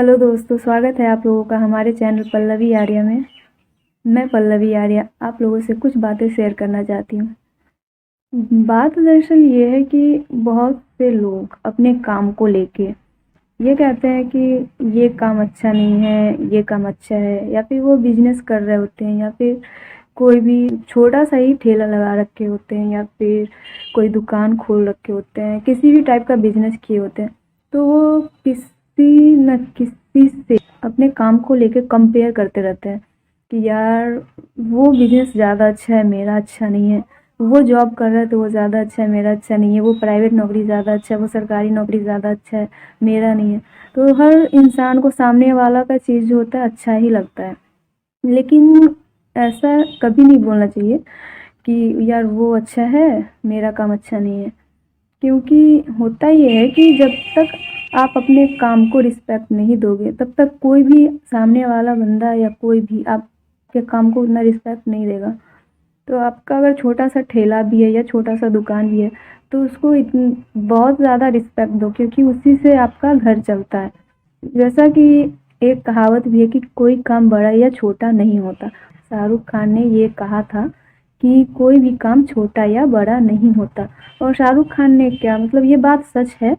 Hello दोस्तों, स्वागत है आप लोगों का हमारे चैनल पल्लवी आर्या में। मैं पल्लवी आर्या आप लोगों से कुछ बातें शेयर करना चाहती हूँ। बात दरअसल ये है कि बहुत से लोग अपने काम को लेके ये कहते हैं कि ये काम अच्छा नहीं है, ये काम अच्छा है, या फिर वो बिजनेस कर रहे होते हैं, या फिर कोई भी छोटा सा ही ठेला लगा रखे होते हैं, या फिर कोई दुकान खोल रखे होते हैं, किसी भी टाइप का बिजनेस किए होते हैं। तो वो किसी न किसी से अपने काम को लेके कंपेयर करते रहते हैं कि यार वो बिजनेस ज़्यादा अच्छा है, मेरा अच्छा नहीं है। वो जॉब कर रहा है तो वो ज़्यादा अच्छा है, मेरा अच्छा नहीं है। वो प्राइवेट नौकरी ज़्यादा अच्छा है, वो सरकारी नौकरी ज़्यादा अच्छा है, मेरा नहीं है। तो हर इंसान को सामने वाला का चीज़ जो होता है अच्छा ही लगता है, लेकिन ऐसा कभी नहीं बोलना चाहिए कि यार वो अच्छा है, मेरा काम अच्छा नहीं है। क्योंकि होता ये है कि जब तक आप अपने काम को रिस्पेक्ट नहीं दोगे, तब तक कोई भी सामने वाला बंदा या कोई भी आपके काम को उतना रिस्पेक्ट नहीं देगा। तो आपका अगर छोटा सा ठेला भी है या छोटा सा दुकान भी है, तो उसको बहुत ज़्यादा रिस्पेक्ट दो, क्योंकि उसी से आपका घर चलता है। जैसा कि एक कहावत भी है कि कोई काम बड़ा या छोटा नहीं होता। शाहरुख खान ने ये कहा था कि कोई भी काम छोटा या बड़ा नहीं होता। और शाहरुख खान ने क्या मतलब, ये बात सच है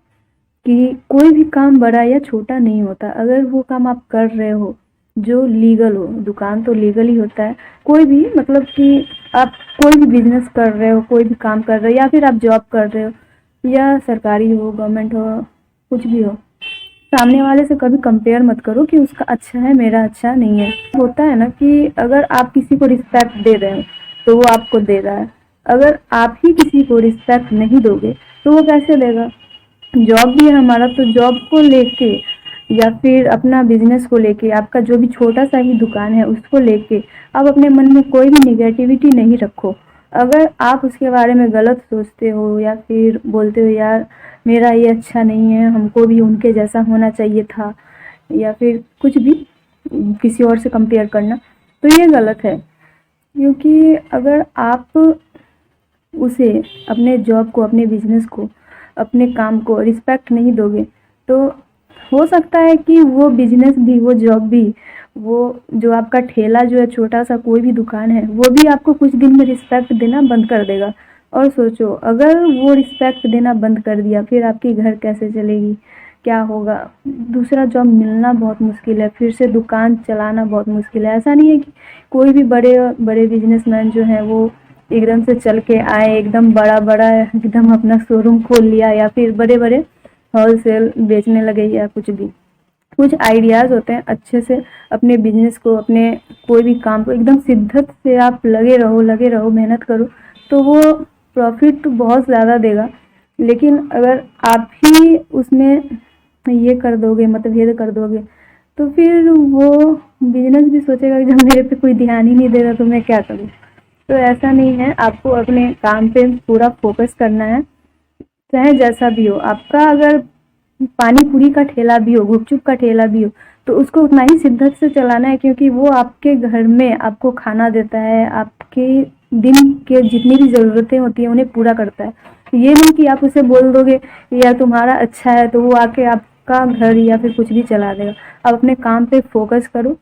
कि कोई भी काम बड़ा या छोटा नहीं होता। अगर वो काम आप कर रहे हो जो लीगल हो, दुकान तो लीगल ही होता है, कोई भी मतलब कि आप कोई भी बिजनेस कर रहे हो, कोई भी काम कर रहे हो, या फिर आप जॉब कर रहे हो, या सरकारी हो, गवर्नमेंट हो, कुछ भी हो, सामने वाले से कभी कंपेयर मत करो कि उसका अच्छा है, मेरा अच्छा नहीं है। होता है ना कि अगर आप किसी को रिस्पेक्ट दे रहे हो तो वो आपको दे रहा है। अगर आप ही किसी को रिस्पेक्ट नहीं दोगे तो वो कैसे देगा। जॉब भी है हमारा, तो जॉब को लेके या फिर अपना बिजनेस को लेके, आपका जो भी छोटा सा ही दुकान है उसको लेके आप अपने मन में कोई भी निगेटिविटी नहीं रखो। अगर आप उसके बारे में गलत सोचते हो या फिर बोलते हो यार मेरा ये अच्छा नहीं है, हमको भी उनके जैसा होना चाहिए था, या फिर कुछ भी किसी और से कंपेयर करना, तो ये गलत है। क्योंकि अगर आप उसे, अपने जॉब को, अपने बिजनेस को, अपने काम को रिस्पेक्ट नहीं दोगे, तो हो सकता है कि वो बिजनेस भी, वो जॉब भी, वो जो आपका ठेला जो है, छोटा सा कोई भी दुकान है, वो भी आपको कुछ दिन में रिस्पेक्ट देना बंद कर देगा। और सोचो अगर वो रिस्पेक्ट देना बंद कर दिया, फिर आपकी घर कैसे चलेगी, क्या होगा। दूसरा जॉब मिलना बहुत मुश्किल है, फिर से दुकान चलाना बहुत मुश्किल है। ऐसा नहीं है कि कोई भी बड़े बड़े बिजनेसमैन जो हैं वो एकदम से चल के आए, एकदम बड़ा बड़ा एकदम अपना शोरूम खोल लिया, या फिर बड़े बड़े होलसेल बेचने लगे, या कुछ भी। कुछ आइडियाज़ होते हैं, अच्छे से अपने बिजनेस को, अपने कोई भी काम को एकदम शिद्दत से आप लगे रहो, मेहनत करो, तो वो प्रॉफिट बहुत ज़्यादा देगा। लेकिन अगर आप ही उसमें ये कर दोगे, मतभेद कर दोगे, तो फिर वो बिजनेस भी सोचेगा कि जब मेरे पे कोई ध्यान ही नहीं दे रहा तो मैं क्या करूँ। तो ऐसा नहीं है, आपको अपने काम पे पूरा फोकस करना है, चाहे जैसा भी हो। आपका अगर पानी पूरी का ठेला भी हो, गुपचुप का ठेला भी हो, तो उसको उतना ही शिद्दत से चलाना है, क्योंकि वो आपके घर में आपको खाना देता है, आपके दिन के जितनी भी ज़रूरतें होती हैं उन्हें पूरा करता है। ये नहीं कि आप उसे बोल दोगे या तुम्हारा अच्छा है तो वो आके आपका घर या फिर कुछ भी चला देगा। आप अपने काम पे फोकस करो।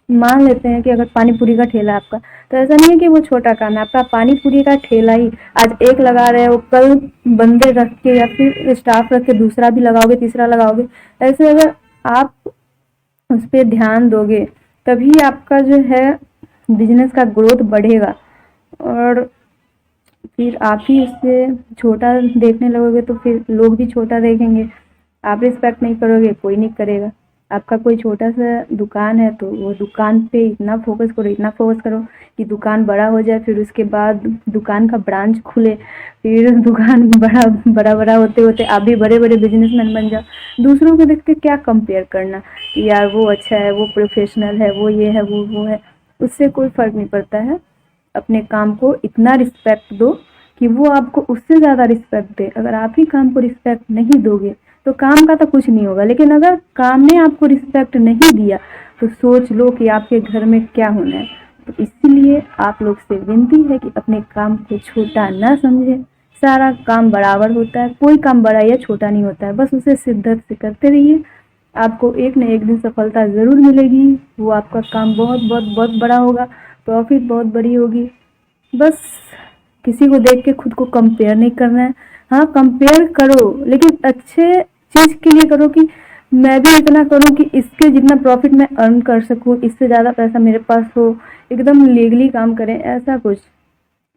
मान लेते हैं कि अगर पानी पूरी का ठेला है आपका, तो ऐसा नहीं है कि वो छोटा काम है। आपका पानी पूरी का ठेला ही आज एक लगा रहे हो, कल बंदे रख के या फिर स्टाफ रख के दूसरा भी लगाओगे, तीसरा लगाओगे। ऐसे अगर आप उस पर ध्यान दोगे, तभी आपका जो है बिजनेस का ग्रोथ बढ़ेगा। और फिर आप ही उससे छोटा देखने लगोगे तो फिर लोग भी छोटा देखेंगे। आप रिस्पेक्ट नहीं करोगे, कोई नहीं करेगा। आपका कोई छोटा सा दुकान है तो वो दुकान पे इतना फोकस करो, इतना फोकस करो कि दुकान बड़ा हो जाए, फिर उसके बाद दुकान का ब्रांच खुले, फिर दुकान बड़ा बड़ा बड़ा होते होते आप भी बड़े बड़े बिजनेसमैन बन जाओ। दूसरों को देख के क्या कंपेयर करना कि यार वो अच्छा है, वो प्रोफेशनल है, वो ये है, वो है, उससे कोई फ़र्क नहीं पड़ता है। अपने काम को इतना रिस्पेक्ट दो कि वो आपको उससे ज़्यादा रिस्पेक्ट दे। अगर आप ही काम को रिस्पेक्ट नहीं दोगे तो काम का तो कुछ नहीं होगा, लेकिन अगर काम ने आपको रिस्पेक्ट नहीं दिया तो सोच लो कि आपके घर में क्या होना है। तो इसीलिए आप लोग से विनती है कि अपने काम को छोटा ना समझें। सारा काम बराबर होता है, कोई काम बड़ा या छोटा नहीं होता है, बस उसे शिद्दत से करते रहिए। आपको एक न एक दिन सफलता ज़रूर मिलेगी। वो आपका काम बहुत बहुत बहुत बड़ा होगा, प्रॉफिट बहुत बड़ी होगी। बस किसी को देख के खुद को कंपेयर नहीं करना है। हाँ, कंपेयर करो, लेकिन अच्छे चीज़ के लिए करो कि मैं भी इतना करूँ कि इसके जितना प्रॉफिट मैं अर्न कर सकूँ, इससे ज़्यादा पैसा मेरे पास हो, एकदम लीगली काम करें, ऐसा कुछ।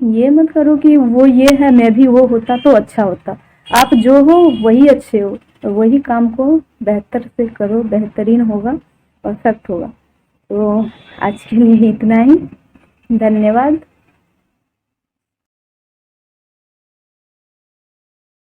ये मत करो कि वो ये है मैं भी वो होता तो अच्छा होता। आप जो हो वही अच्छे हो, तो वही काम को बेहतर से करो, बेहतरीन होगा, परफेक्ट होगा। तो आज के लिए इतना ही। धन्यवाद।